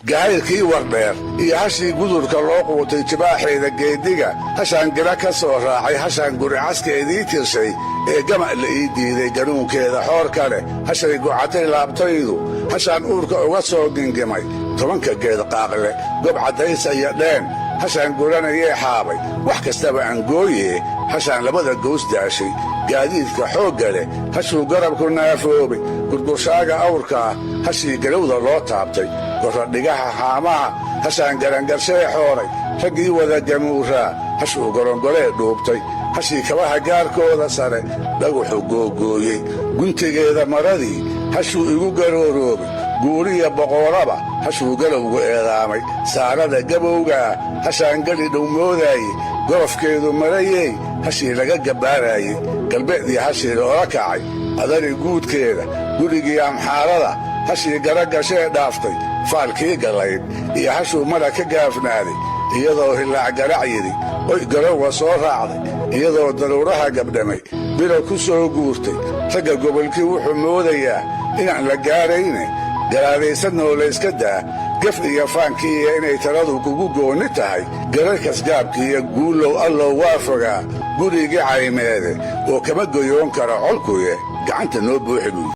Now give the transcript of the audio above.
gahaylkii wardheer iyo hashii gudurka loo quutay jibaaxeeda geediga hashaan gira ka soo raacay hashaan guricaskeedii tirshay ee gama' la ii diiday ganuunkeeda xoor ka leh hashay gucatay laabtaydu hashaan uurka uga soo gingimay tobanka geed qaaqle gob caddaysa iyo dheen hashaan guranayee xaabay wax kastaba aan gooyee hashaan labada gows daashay gaadiidka xoogga leh hashuu garabku naafoobay gurgurshaaga awrkaa hashii galowda loo taabtay gorradhigaha haamaha hashaan garangarshee xooray raggii wada gamuuraa hashuu gorongolee dhuubtay hashii kabaha gaarkooda sare dhaguxu googooyey guntigeeda maradii hashuu igu garooroobay guuriya boqooraba hashuu galowgu eedaamay saarada gabowgaa hashaan geli dhowmoodaayey gorofkeedu marayey hashii laga gabbaaraayey galbeedii hashii loola kacay adari guudkeeda gurigii amxaarada hashii garagashee dhaaftay faalkii gallayd iyo hashuu mara ka gaafnaaday iyadoo hillaac garac yidhi oy garowga soo raacday iyadoo daruuraha gabdhamay bilow ku soo guurtay ragga gobolkii wuxuu moodayaa inaan la gaarayne garaadaysadnoo layska daa gaf iyo faankii iyo inay taladu kugu goonni tahay gararkas gaabkiiyo guulow allow waa fogaa gurigii caymeede oo kama goyoon kara colkuye gacanta noo buuxi buy